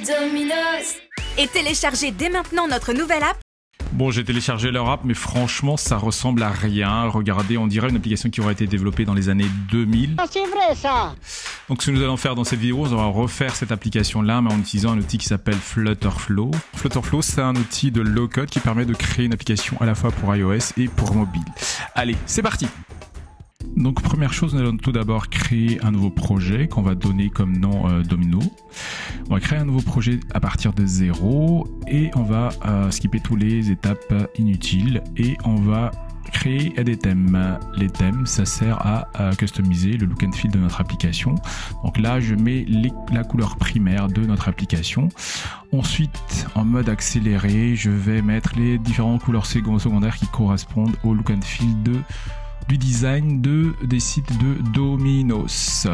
Dominos. Et téléchargez dès maintenant notre nouvelle app. Bon, j'ai téléchargé leur app, mais franchement, ça ressemble à rien. Regardez, on dirait une application qui aurait été développée dans les années 2000. Ah, c'est vrai ça. Donc, ce que nous allons faire dans cette vidéo, on va refaire cette application-là, mais en utilisant un outil qui s'appelle Flutterflow. Flutterflow, c'est un outil de low-code qui permet de créer une application à la fois pour iOS et pour mobile. Allez, c'est parti. Donc, première chose, nous allons tout d'abord créer un nouveau projet qu'on va donner comme nom Domino. On va créer un nouveau projet à partir de 0 et on va skipper toutes les étapes inutiles et on va créer des thèmes. Les thèmes, ça sert à customiser le look and feel de notre application. Donc là, je mets la couleur primaire de notre application. Ensuite, en mode accéléré, je vais mettre les différentes couleurs secondaires qui correspondent au look and feel du design des sites de Domino's.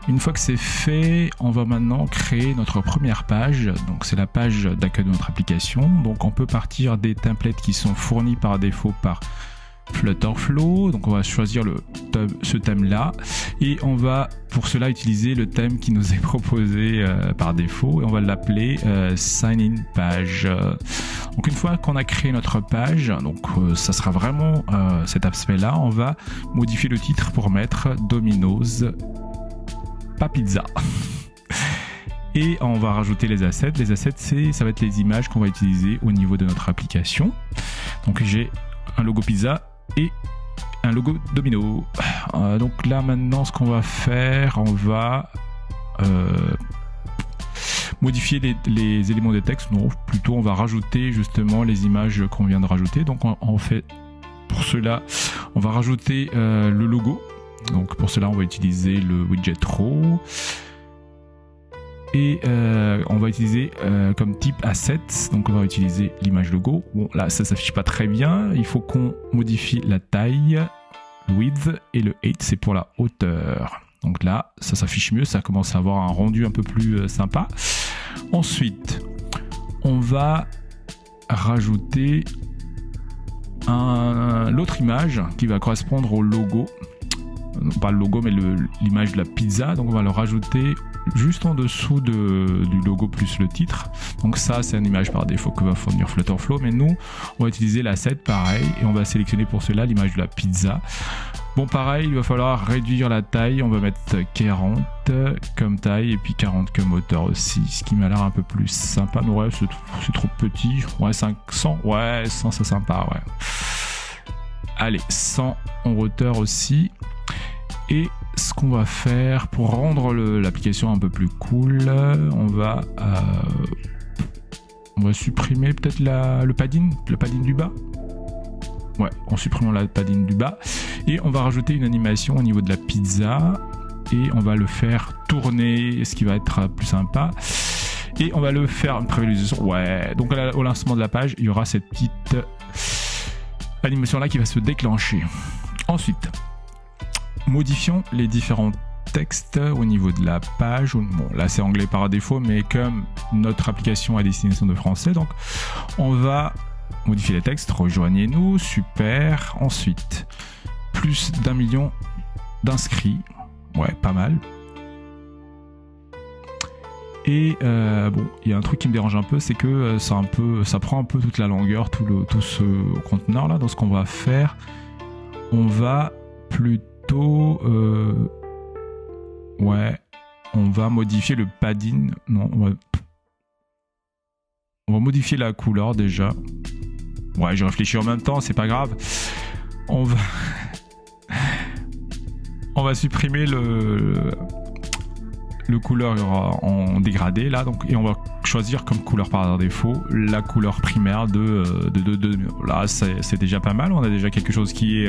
Une fois que c'est fait, on va maintenant créer notre première page. Donc c'est la page d'accueil de notre application. Donc on peut partir des templates qui sont fournis par défaut par Flutterflow. Donc on va choisir ce thème là et on va pour cela utiliser le thème qui nous est proposé par défaut et on va l'appeler Sign In Page. Donc une fois qu'on a créé notre page, donc ça sera vraiment cet aspect là, on va modifier le titre pour mettre Domino's pas pizza. Et on va rajouter les assets. Les assets, ça va être les images qu'on va utiliser au niveau de notre application. Donc j'ai un logo pizza et un logo Domino. Donc là maintenant, ce qu'on va faire, on va modifier les éléments de texte. Non, plutôt on va rajouter justement les images qu'on vient de rajouter. Donc on fait pour cela, on va rajouter le logo. Donc pour cela, on va utiliser le widget row et on va utiliser comme type asset. Donc on va utiliser l'image logo. Bon là, ça s'affiche pas très bien. Il faut qu'on modifie la taille, le width et le height, c'est pour la hauteur. Donc là, ça s'affiche mieux. Ça commence à avoir un rendu un peu plus sympa. Ensuite, on va rajouter l'autre image qui va correspondre au logo. Non pas le logo mais l'image de la pizza, donc on va le rajouter juste en dessous du logo plus le titre. Donc ça c'est une image par défaut que va fournir Flutterflow, mais nous on va utiliser l'asset pareil et on va sélectionner pour cela l'image de la pizza. Bon pareil, il va falloir réduire la taille, on va mettre 40 comme taille et puis 40 comme hauteur aussi, ce qui m'a l'air un peu plus sympa. Mais ouais, c'est trop petit, ouais 500, ouais 100 c'est sympa, ouais. Allez, 100 en hauteur aussi. Et ce qu'on va faire pour rendre l'application un peu plus cool, on va supprimer peut-être le padding du bas. Ouais, en supprimant la padding du bas. Et on va rajouter une animation au niveau de la pizza. Et on va le faire tourner, ce qui va être plus sympa. Et on va le faire une prévisualisation. Ouais, donc au lancement de la page, il y aura cette petite animation là qui va se déclencher. Ensuite, modifions les différents textes au niveau de la page. Bon, là c'est anglais par défaut, mais comme notre application est à destination de français, donc on va modifier les textes. Rejoignez-nous, super. Ensuite, plus d'1 million d'inscrits. Ouais, pas mal. Et bon, il y a un truc qui me dérange un peu, c'est que ça prend un peu toute la longueur, tout ce conteneur là. Donc ce qu'on va faire, on va plutôt on va modifier le padding. Non, on va modifier la couleur déjà. Ouais, je réfléchis en même temps, c'est pas grave. On va supprimer le couleur en dégradé là, donc, et on va choisir comme couleur par défaut la couleur primaire de là c'est déjà pas mal. On a déjà quelque chose qui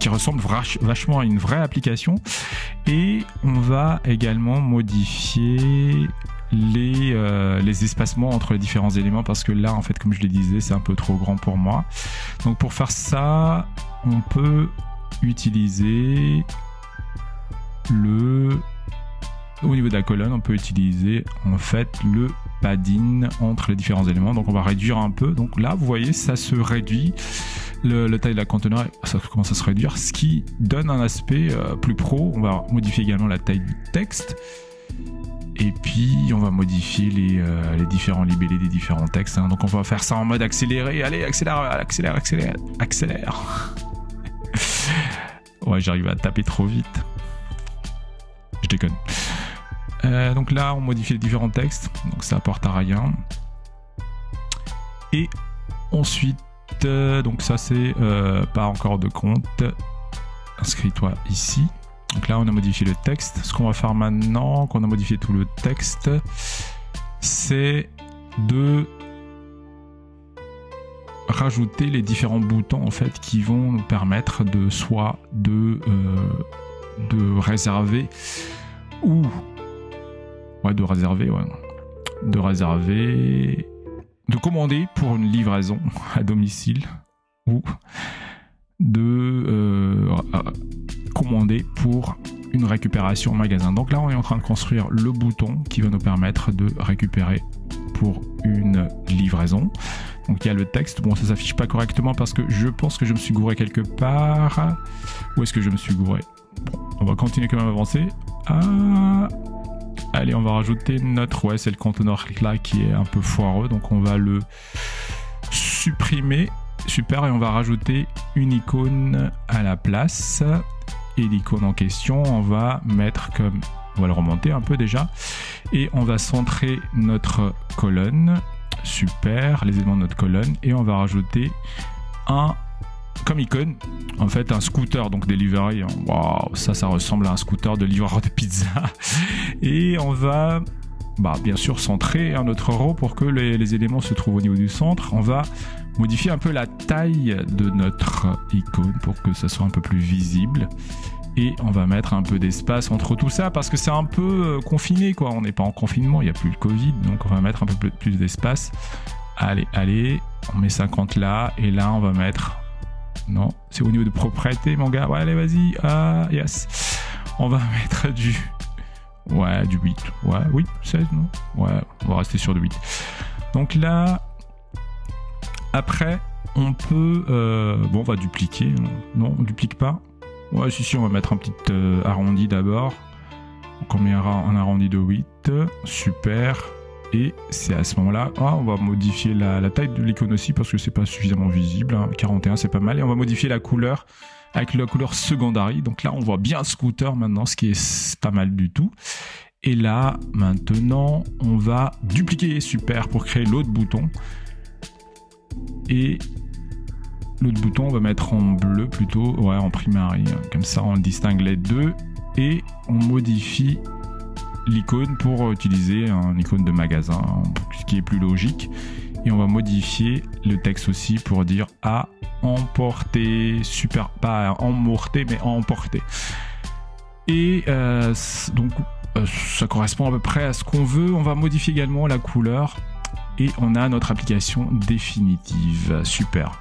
ressemble vachement à une vraie application. Et on va également modifier les espacements entre les différents éléments, parce que là en fait, comme je le disais, c'est un peu trop grand pour moi. Donc pour faire ça, on peut utiliser au niveau de la colonne, on peut utiliser en fait le padding entre les différents éléments. Donc on va réduire un peu. Donc là vous voyez, ça se réduit, la taille de la conteneur, ça commence à se réduire, ce qui donne un aspect plus pro. On va modifier également la taille du texte Et puis on va modifier les différents libellés des différents textes. Hein. Donc on va faire ça en mode accéléré. Allez, accélère, accélère, accélère, accélère. Ouais, j'arrive à taper trop vite. Je déconne. Donc là, on modifie les différents textes. Donc ça apporte à rien. Et ensuite, donc ça c'est pas encore de compte. Inscris-toi ici. Donc là, on a modifié le texte. Ce qu'on va faire maintenant, qu'on a modifié tout le texte, c'est de rajouter les différents boutons en fait qui vont nous permettre de soit de réserver ou de commander pour une livraison à domicile ou de commander pour une récupération en magasin. Donc là, on est en train de construire le bouton qui va nous permettre de récupérer pour une livraison. Donc il y a le texte. Bon, ça s'affiche pas correctement parce que je pense que je me suis gouré quelque part. Où est-ce que je me suis gouré? Bon, on va continuer quand même à avancer. Allez, on va rajouter notre... Ouais, c'est le conteneur là qui est un peu foireux. Donc on va le supprimer. Super, et on va rajouter une icône à la place. Et l'icône en question, on va mettre comme... On va le remonter un peu déjà. Et on va centrer notre colonne. Super, les éléments de notre colonne. Et on va rajouter comme icône, en fait, un scooter, donc delivery. Waouh, ça ressemble à un scooter de livreur de pizza. Et on va... bien sûr centrer notre row pour que les éléments se trouvent au niveau du centre. On va modifier un peu la taille de notre icône pour que ça soit un peu plus visible. Et on va mettre un peu d'espace entre tout ça parce que c'est un peu confiné, quoi. On n'est pas en confinement, il n'y a plus le Covid, donc on va mettre un peu plus d'espace. Allez, on met 50 là, et là on va mettre... Non, c'est au niveau de propriété, mon gars. Ouais, allez, vas-y. Yes. On va mettre du 8. Ouais, oui, 16, non? Ouais, on va rester sur du 8. Donc là, après, on peut... on va dupliquer. Non, on duplique pas. Ouais, si, on va mettre un petit arrondi d'abord. Donc on met un arrondi de 8. Super. Et c'est à ce moment-là, on va modifier la taille de l'icône aussi parce que c'est pas suffisamment visible. 41, c'est pas mal. Et on va modifier la couleur avec la couleur secondary. Donc là, on voit bien scooter maintenant, ce qui est pas mal du tout. Et là, maintenant, on va dupliquer, super, pour créer l'autre bouton. Et l'autre bouton, on va mettre en bleu plutôt, ouais, en primary. Comme ça, on distingue les deux. Et on modifie l'icône pour utiliser un icône de magasin, ce qui est plus logique. Et on va modifier le texte aussi pour dire à emporter, super, pas emporter mais emporter. Et donc ça correspond à peu près à ce qu'on veut. On va modifier également la couleur et on a notre application définitive. Super.